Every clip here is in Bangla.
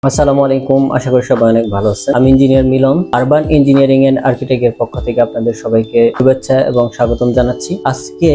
আসসালামু আলাইকুম, আশা করি সবাই অনেক ভালো আছেন। আমি engineer Milan, urban engineering and আর্কিটেক্টের পক্ষ থেকে আপনাদের সবাইকে শুভেচ্ছা এবং স্বাগতম জানাচ্ছি। আজকে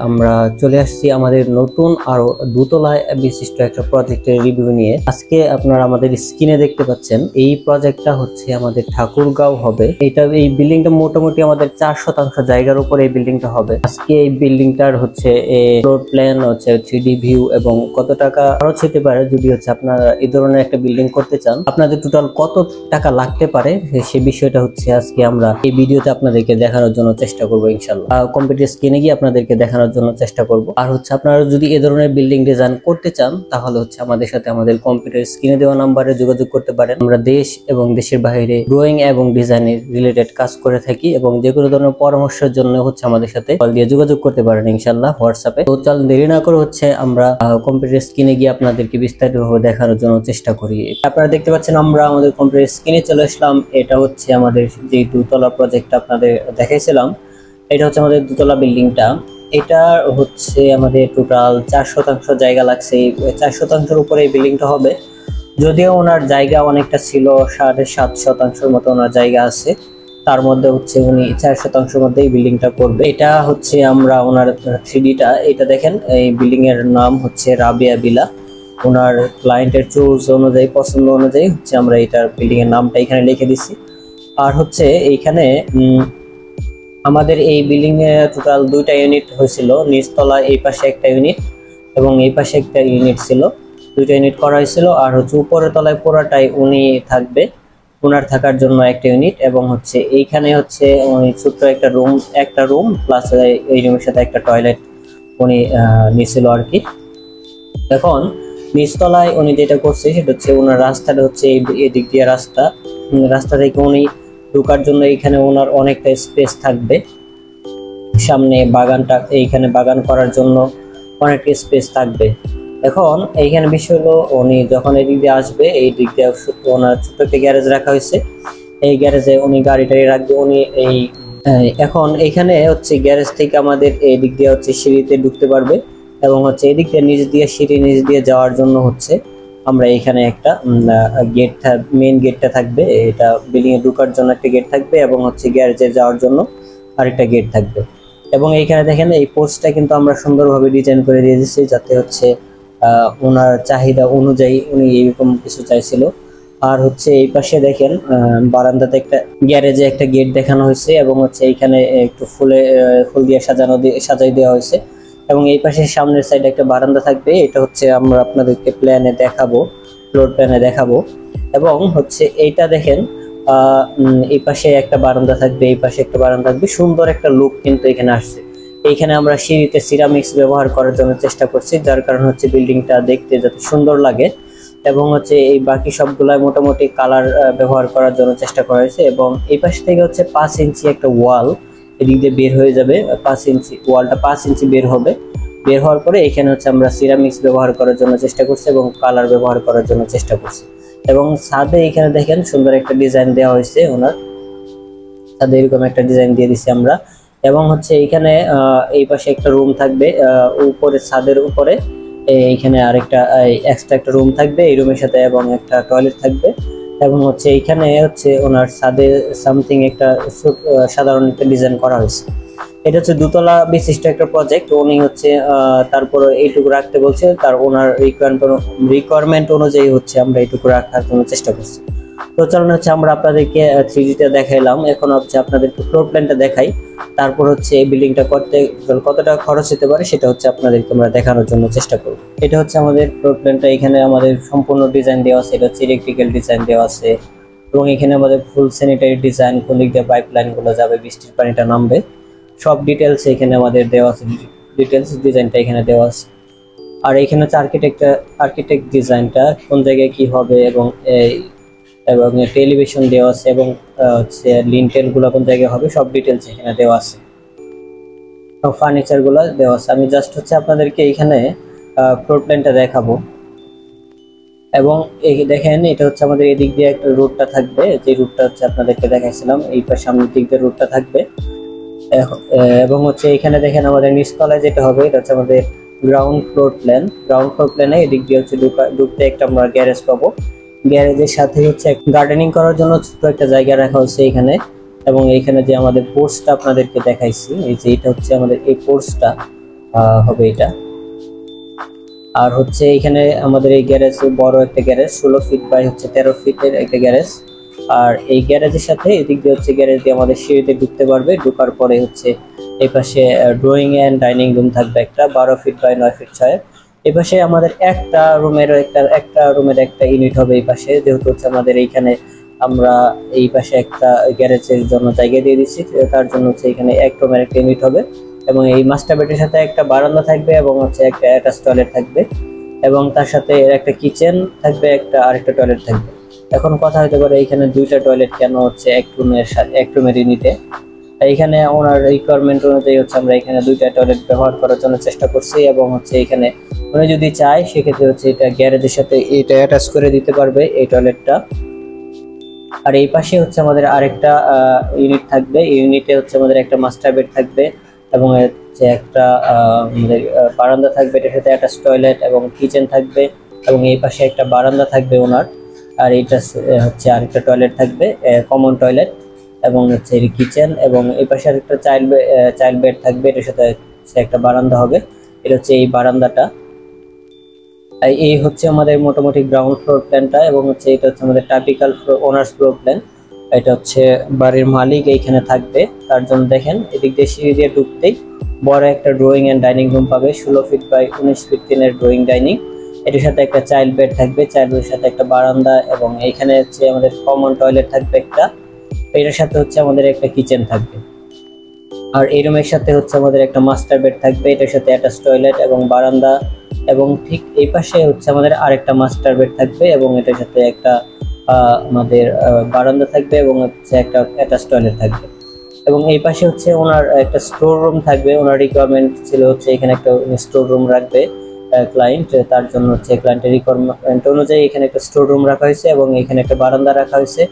আমরা চলে আসছি আমাদের নতুন আরো দোতলায় বিশিষ্ট একটা প্রজেক্টের রিভিউ নিয়ে। আজকে আপনারা আমাদের স্ক্রিনে দেখতে পাচ্ছেন এই প্রজেক্টটা আমাদের ঠাকুরগাঁও হবে। এই বিল্ডিংটা মোটামুটি আমাদের 4% জায়গার উপরে এই বিল্ডিংটা হবে। আজকে এই বিল্ডিংটার ফ্লোর প্ল্যান 3D ভিউ এবং কত টাকা খরচ হতে পারে যদি আপনারা এই ধরনের একটা বিল্ডিং করতে চান, আপনাদের টোটাল কত টাকা লাগতে পারে সেই বিষয়টা আজকে আমরা এই ভিডিওতে আপনাদেরকে দেখানোর জন্য চেষ্টা করব ইনশাআল্লাহ। কম্পিউটার স্ক্রিনে গিয়ে আপনাদেরকে দেখানোর জন্য চেষ্টা করব। আর আপনারা যদি এই ধরনের বিল্ডিং ডিজাইন করতে চান তাহলে আমাদের সাথে আমাদের কম্পিউটার স্ক্রিনে দেওয়া নাম্বারে যোগাযোগ করতে পারেন। আমরা দেশ এবং দেশের বাইরে ড্রয়িং এবং ডিজাইনের রিলেটেড কাজ করে থাকি এবং যে কোনো ধরনের পরামর্শের জন্য আমাদের সাথে কল দিয়ে যোগাযোগ করতে পারেন ইনশাআল্লাহ হোয়াটসঅ্যাপে। তো চল দেরি না করে আমরা কম্পিউটার স্ক্রিনে গিয়ে আপনাদেরকে বিস্তারিতভাবে দেখানোর জন্য চেষ্টা করি। আপনারা দেখতে পাচ্ছেন আমরা আমাদের কম্পিউটার স্ক্রিনে চলে আসলাম। এটা আমাদের যে দোতলা প্রজেক্ট আপনাদের দেখাইছিলাম, এটা আমাদের দোতলা বিল্ডিংটা। এটা আমাদের টোটাল 4% জায়গা লাগছে। 4%-এর উপরে এই বিল্ডিংটা হবে। যদিও ওনার জায়গা অনেকটা ছিল, 7.5% মতো ওনার জায়গা আছে, তার মধ্যে উনি 4% মধ্যে এই বিল্ডিংটা করবে। এটা আমরা ওনার 3Dটা এটা দেখেন। এই বিল্ডিং এর নাম রাবিয়া বিলা। ওনার ক্লায়েন্টের চুজ অনুযায়ী, পছন্দ অনুযায়ী আমরা এটার বিল্ডিং এর নামটা এখানে লিখে দিছি। আর এইখানে আমাদের এই বিল্ডিং এ টোটাল 2টা ইউনিট হয়েছিল। নিচতলা এই পাশে একটা ইউনিট এবং এই পাশে একটা ইউনিট ছিল, 2টা ইউনিট করা হয়েছিল। আর উপরের তলায় পুরোটাই উনি থাকবে, ওনার থাকার জন্য একটা ইউনিট। এবং এইখানে ছোট্ট একটা রুম প্লাস এই রুমের সাথে একটা টয়লেট উনি নিয়েছিল আর কি। এখন নিচতলায় উনি যেটা করছে সেটা ওনার রাস্তাটা এদিক দিয়ে রাস্তা থেকে উনি ঢোকার জন্য এইখানে ওনার অনেকটা স্পেস থাকবে। সামনে বাগানটা, এইখানে বাগান করার জন্য অনেকটা স্পেস থাকবে। এখন এইখানে বিষয় হলো উনি যখন এদিক দিয়ে আসবে, এই দিক দিয়ে ওনার ছোট্ট একটা গ্যারেজ রাখা হয়েছে। এই গ্যারেজে উনি গাড়িটাই রাখবে। উনি এখন এইখানে গ্যারেজ থেকে আমাদের এই দিক দিয়ে সিঁড়িতে ঢুকতে পারবে এবং এদিক দিয়ে নিচ দিয়ে যাওয়ার জন্য আমরা এখানে একটা গেট, মেইন গেটটা থাকবে। এটা বিল্ডিং এ ঢোকার জন্য একটা গেট থাকবে এবং গ্যারেজে যাওয়ার জন্য আরেকটা গেট থাকবে। এবং এইখানে দেখেন এই পোস্টটা কিন্তু আমরা সুন্দরভাবে ডিজাইন করে দিয়ে দিচ্ছি, যাতে ওনার চাহিদা অনুযায়ী উনি এইরকম কিছু চাইছিল। আর এই পাশে দেখেন বারান্দাতে একটা গ্যারেজে একটা গেট দেখানো হয়েছে এবং এইখানে একটু ফুল দিয়ে সাজাই দেওয়া হয়েছে। এবং এই পাশে সামনের সাইডে একটা বারান্দা থাকবে। এটা আমরা আপনাদেরকে প্ল্যানে দেখাবো, ফ্লোর প্ল্যানে দেখাবো। এবং এইটা দেখেন এই পাশে একটা বারান্দা থাকবে, এই পাশে একটা বারান্দা থাকবে। সুন্দর একটা লুক কিন্তু এখানে আসছে। এইখানে আমরা সিঁড়িতে সিরামিক্স ব্যবহার করার জন্য চেষ্টা করছি, যার কারণ বিল্ডিংটা দেখতে যাতে সুন্দর লাগে। এবং এই বাকি সবগুলা মোটামুটি কালার ব্যবহার করার জন্য চেষ্টা করা হয়েছে। এবং এই পাশ থেকে 5 ইঞ্চি একটা ওয়াল এদিক দিয়ে বের হয়ে যাবে। 5 ইঞ্চি ওয়ালটা 5 ইঞ্চি বের হবে। বের হওয়ার পরে এখানে আমরা সিরামিক্স ব্যবহার করার জন্য চেষ্টা করছি এবং কালার ব্যবহার করার জন্য চেষ্টা করছি। এবং ছাদে এখানে দেখেন সুন্দর একটা ডিজাইন দেওয়া হয়েছে। ওনার ছাদে এরকম একটা ডিজাইন দিয়ে দিচ্ছি আমরা। এবং এইখানে এই পাশে একটা রুম থাকবে, উপরে ছাদের উপরে এইখানে আরেকটা এক্সট্রা একটা রুম থাকবে এই রুমের সাথে, এবং একটা টয়লেট থাকবে। এবং এইখানে ওনার ছাদে সামথিং একটা সাধারণ একটা ডিজাইন করা হয়েছে। এটা দোতলা বিশিষ্ট একটা প্রজেক্ট। উনি তারপর এইটুকু রাখতে বলছে, তার ওনার রিকোয়ারমেন্ট অনুযায়ী আমরা এইটুকু রাখার জন্য চেষ্টা করছি। তো চলুন আমরা আপনাদেরকে 3Dটা দেখাইলাম। এখন আপনাদেরকে ফ্লোর প্ল্যানটা দেখাই। তারপর এই বিল্ডিংটা করতে কত টাকা খরচ হতে পারে সেটা আপনাদেরকে আমরা দেখানোর জন্য চেষ্টা করব। এটা আমাদের ফ্লোর প্ল্যানটা। এখানে আমাদের সম্পূর্ণ ডিজাইন দেওয়া আছে। এটা ইলেকট্রিক্যাল ডিজাইন দেওয়া আছে এবং এখানে আমাদের ফুল স্যানিটারি ডিজাইন, কোন দিক দিয়ে পাইপলাইন গুলো যাবে, বৃষ্টির পানিটা নামবে, সব ডিটেলস এখানে আমাদের দেওয়া আছে। ডিটেলস ডিজাইনটা এখানে দেওয়া আছে। আর এখানে আর্কিটেক্ট ডিজাইনটা কোন জায়গায় কি হবে এবং টেলিভিশন দেওয়া আছে এবং লিন্টেল গুলো কোন জায়গায় হবে, সব ডিটেলস এখানে দেওয়া আছে। ফার্নিচার গুলো দেওয়া আছে। আমি জাস্ট আপনাদেরকে এখানে ফ্লোর প্ল্যানটা দেখাবো। এবং এই দেখেন এটা আমাদের এদিক দিয়ে একটা রুটটা থাকবে, যে রুটটা আপনাদেরকে দেখাইছিলাম। এই পাশে সামনের দিক দিয়ে রুটটা থাকবে। এবং এখানে দেখেন আমাদের নিচতলায় যেটা হবে এটা আমাদের ground floor plan. Ground floor প্ল্যানে এদিক দিয়ে ঢুকতে একটা আমরা গ্যারেজ পাবো। গ্যারেজের সাথে হচ্ছে গার্ডেনিং করার জন্য ছোট একটা জায়গা রাখা হচ্ছে এখানে। এবং এইখানে যে আমাদের পোর্চটা আপনাদেরকে দেখাইছি, এই যে এটা হচ্ছে আমাদের এই পোর্চটা হবে এটা। আর হচ্ছে এখানে আমাদের এই গ্যারেজ বড় একটা গ্যারেজ, 16 ফিট বাই হচ্ছে 13 ফিটের একটা গ্যারেজ। আর এই গ্যারেজের সাথে এদিক দিয়ে হচ্ছে গ্যারেজ দিয়ে আমাদের সিঁড়িতে ঢুকতে পারবে। ঢোকার পরে হচ্ছে এই পাশে ড্রয়িং অ্যান্ড ডাইনিং রুম থাকবে একটা 12 ফিট বাই 9 ফিট 6। এই পাশে আমাদের একটা রুমের একটা ইউনিট হবে এই পাশে, যেহেতু হচ্ছে আমাদের এইখানে আমরা এই পাশে একটা গ্যারেজের জন্য জায়গা দিয়ে দিচ্ছি, তার জন্য হচ্ছে এখানে এক রুমের একটা ইউনিট হবে। এবং এই মাস্টার বেডের সাথে একটা বারান্দা থাকবে এবং হচ্ছে একটা অ্যাটাচ টয়লেট থাকবে এবং তার সাথে এর একটা কিচেন থাকবে, আরেকটা টয়লেট থাকবে। এখন কথা হতে পারে এইখানে দুইটা টয়লেট কেন হচ্ছে এক রুমের ইউনিটে। এইখানে ওনার রিকোয়ারমেন্ট অনুযায়ী হচ্ছে আমরা এখানে দুইটা টয়লেট ব্যবহার করার জন্য চেষ্টা করছি। এবং হচ্ছে এখানে উনি যদি চায় সেক্ষেত্রে হচ্ছে এটা গ্যারেজের সাথে এটা অ্যাটাচ করে দিতে পারবে এই টয়লেটটা। আর এই পাশে হচ্ছে আমাদের আরেকটা ইউনিট থাকবে, এই ইউনিটে হচ্ছে আমাদের একটা মাস্টার বেড থাকবে এবং হচ্ছে একটা আমাদের বারান্দা থাকবে, এটার সাথে অ্যাটাচ টয়লেট এবং কিচেন থাকবে এবং এই পাশে একটা বারান্দা থাকবে ওনার। আর এইটা হচ্ছে আরেকটা টয়লেট থাকবে, কমন টয়লেট এবং হচ্ছে এই কিচেন এবং এই পাশে আরেকটা চাইল্ড বেড থাকবে, এটার সাথে একটা বারান্দা হবে। এটা হচ্ছে এই বারান্দাটা। এই হচ্ছে আমাদের মোটামুটি গ্রাউন্ড ফ্লোর প্ল্যানটা এবং হচ্ছে এটা হচ্ছে আমাদের টাইপিক্যাল ওনার্স ফ্লোর প্ল্যান। এটা হচ্ছে বাড়ির মালিক এইখানে থাকবে, তার জন্য দেখেন এদিক দিয়ে সিঁড়ি দিয়ে ঢুকতেই বড় একটা ড্রয়িং অ্যান্ড ডাইনিং রুম পাবে, 16 feet by 19 feet 3 drawing dining. এটার সাথে একটা চাইল্ড বেড থাকবে, চাইল্ড বেডের সাথে একটা বারান্দা এবং এইখানে হচ্ছে আমাদের কমন টয়লেট থাকবে একটা। এটার সাথে হচ্ছে আমাদের একটা কিচেন থাকবে। আর এই রুমের সাথে হচ্ছে আমাদের একটা মাস্টার বেড থাকবে, এটার সাথে অ্যাটাচ টয়লেট এবং বারান্দা এবং ঠিক এই পাশে হচ্ছে আমাদের আরেকটা মাস্টার বেড থাকবে এবং এটার সাথে একটা আমাদের বারান্দা থাকবে এবং হচ্ছে একটা অ্যাটাচ টয়লেট থাকবে। এবং এই পাশে হচ্ছে ওনার একটা স্টোর রুম থাকবে, ওনার রিকোয়ারমেন্ট ছিল হচ্ছে এখানে একটা স্টোর রুম রাখবে ক্লায়েন্ট, তার জন্য হচ্ছে ক্লায়েন্টের রিকোয়ারমেন্ট অনুযায়ী এখানে একটা স্টোর রুম রাখা হয়েছে এবং এখানে একটা বারান্দা রাখা হয়েছে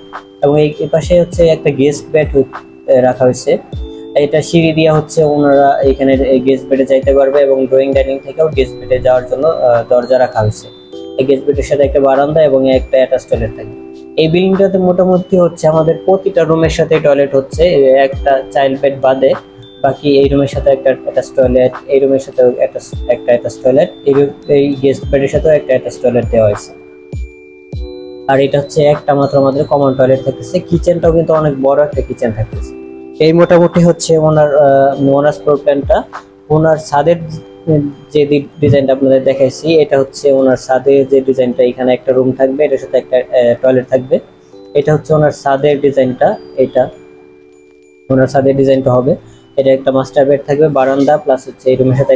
এবং এই পাশে হচ্ছে একটা গেস্ট বেড রাখা হয়েছে। এটা সিঁড়ি দিয়ে হচ্ছে ওনারা এখানে গেস্ট বেডে যাইতে পারবে এবং ড্রয়িং ডাইনিং থেকেও গেস্ট বেডে যাওয়ার জন্য দরজা রাখা হয়েছে। এই গেস্ট বেডের সাথে একটা বারান্দা এবং একটা অ্যাটাচ টয়লেট থাকবে। এই বিল্ডিংটাতে মোটামুটি হচ্ছে আমাদের প্রতিটা রুমের সাথে টয়লেট হচ্ছে, একটা চাইল্ড বেড বাদে বাকি এই রুমের সাথে একটা অ্যাটাচ টয়লেট, এই রুমের সাথে একটা অ্যাটাচ টয়লেট, এই গেস্ট বেডের সাথেও একটা অ্যাটাচ টয়লেট দেওয়া হয়েছে। আর এটা হচ্ছে একটা মাত্র আমাদের কমন টয়লেট থাকতেছে, কিচেনটাও কিন্তু অনেক বড় একটা কিচেন থাকতেছে। এই মোটামুটি হচ্ছে ওনার ফ্লোর প্ল্যানটা। ওনার ছাদের যে ডিজাইনটা আপনাদের দেখাইছি এটা হচ্ছে ওনার ছাদের যে ডিজাইনটা, এখানে একটা রুম থাকবে, এটার সাথে একটা টয়লেট থাকবে। এটা হচ্ছে ওনার ছাদের ডিজাইনটা, এটা ওনার ছাদের ডিজাইনটা হবে। এটা একটা মাস্টার বেড থাকবে, বারান্দা প্লাস হচ্ছে এই রুমের সাথে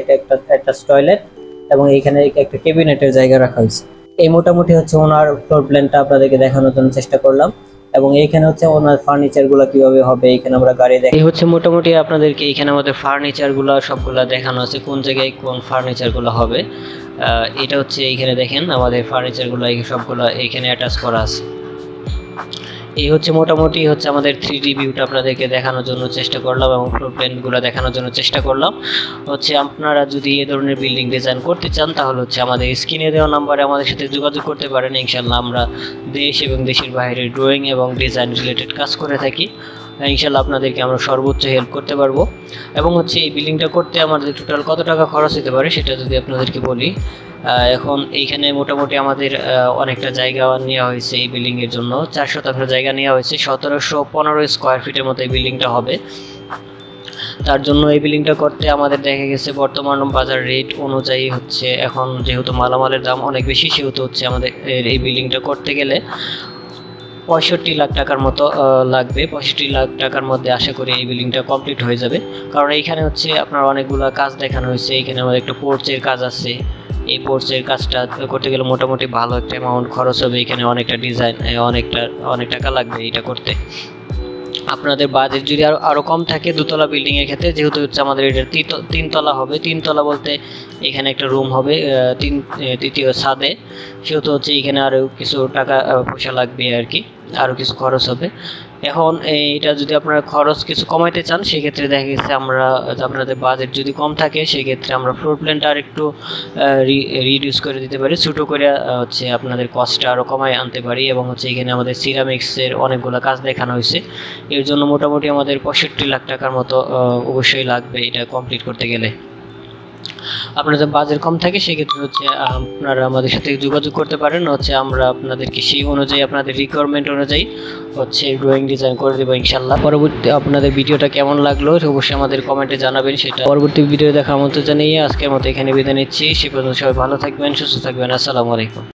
একটা টয়লেট এবং এইখানে একটা ক্যাবিনেটের জায়গা রাখা হয়েছে। এই মোটামুটি হচ্ছে ওনার ফ্লোর প্ল্যানটা আপনাদেরকে দেখানোর জন্য চেষ্টা করলাম। এবং এইখানে হচ্ছে ওনার ফার্নিচার গুলো কিভাবে হবে, এখানে আমরা গাড়ি দেখি। এই হচ্ছে মোটামুটি আপনাদেরকে এখানে আমাদের ফার্নিচার গুলো সবগুলা দেখানো আছে, কোন জায়গায় কোন ফার্নিচার গুলো হবে। এটা হচ্ছে এইখানে দেখেন আমাদের ফার্নিচার গুলো সবগুলো এখানে অ্যাটাচ করা আছে। এই হচ্ছে মোটামুটি হচ্ছে আমাদের 3D ভিউটা আপনাদেরকে দেখানোর জন্য চেষ্টা করলাম এবং ফ্লোর প্ল্যানগুলো দেখানোর জন্য চেষ্টা করলাম। হচ্ছে আপনারা যদি এই ধরনের বিল্ডিং ডিজাইন করতে চান তাহলে হচ্ছে আমাদের স্ক্রিনে দেওয়া নাম্বারে আমাদের সাথে যোগাযোগ করতে পারেন। ইনশাআল্লাহ আমরা দেশ এবং দেশের বাইরে ড্রয়িং এবং ডিজাইন রিলেটেড কাজ করে থাকি। ইনশাআল্লাহ আপনাদেরকে আমরা সর্বোচ্চ হেল্প করতে পারবো। এবং হচ্ছে এই বিল্ডিংটা করতে আমাদের টোটাল কত টাকা খরচ হতে পারে সেটা যদি আপনাদেরকে বলি। এখন এইখানে মোটামুটি আমাদের অনেকটা জায়গা নেওয়া হয়েছে এই বিল্ডিং এর জন্য, 4 শতাংশ জায়গা নেওয়া হয়েছে, 1715 স্কোয়ার ফিটের মতো এই বিল্ডিংটা হবে। তার জন্য এই বিল্ডিংটা করতে আমাদের দেখা গেছে বর্তমান বাজার রেট অনুযায়ী হচ্ছে এখন যেহেতু মালামালের দাম অনেক বেশি, সেহেতু হচ্ছে আমাদের এই বিল্ডিংটা করতে গেলে 65 লাখ টাকার মতো লাগবে। 65 লাখ টাকার মধ্যে আশা করি এই বিল্ডিংটা কমপ্লিট হয়ে যাবে। কারণ এইখানে হচ্ছে আপনার অনেকগুলো কাজ দেখানো হয়েছে। এখানে আমাদের একটা পোর্চের কাজ আছে, এই পোর্চের কাজটা করতে গেলে মোটামুটি ভালো একটা অ্যামাউন্ট খরচ হবে। এখানে অনেকটা ডিজাইন অনেক টাকা লাগবে এটা করতে। আপনাদের বাজেট যদি আরো কম থাকে দোতলা বিল্ডিং এর ক্ষেত্রে, যেহেতু হচ্ছে আমাদের এটা 3 তলা হবে, 3 তলা বলতে এখানে একটা রুম হবে তৃতীয় ছাদে, সেহেতু হচ্ছে এখানে আরও কিছু টাকা পয়সা লাগবে আর কি, আরও কিছু খরচ হবে। এখন এটা যদি আপনারা খরচ কিছু কমাইতে চান সেক্ষেত্রে দেখা গেছে আমরা, আপনাদের বাজেট যদি কম থাকে সেক্ষেত্রে আমরা ফ্লোর প্ল্যানটা আর একটু রিডিউস করে দিতে পারি, ছোটো করে হচ্ছে আপনাদের কস্টটা আরও কমায় আনতে পারি। এবং হচ্ছে এখানে আমাদের সিরামিক্সের অনেকগুলো কাজ দেখানো হয়েছে, এর জন্য মোটামুটি আমাদের 65 লাখ টাকার মতো অবশ্যই লাগবে এটা কমপ্লিট করতে গেলে। আপনাদের বাজেট কম থাকে সেক্ষেত্রে হচ্ছে আপনারা আমাদের সাথে যোগাযোগ করতে পারেন, হচ্ছে আমরা আপনাদেরকে সেই অনুযায়ী আপনাদের রিকোয়ারমেন্ট অনুযায়ী হচ্ছে ড্রয়িং ডিজাইন করে দেবো ইনশাল্লাহ। পরবর্তী আপনাদের ভিডিওটা কেমন লাগলো অবশ্যই আমাদের কমেন্টে জানাবেন, সেটা পরবর্তী ভিডিও দেখার মতো জানিয়ে আজকের মতো এখানে বিদায় নিচ্ছি। সে পর্যন্ত সবাই ভালো থাকবেন, সুস্থ থাকবেন। আসসালামু আলাইকুম।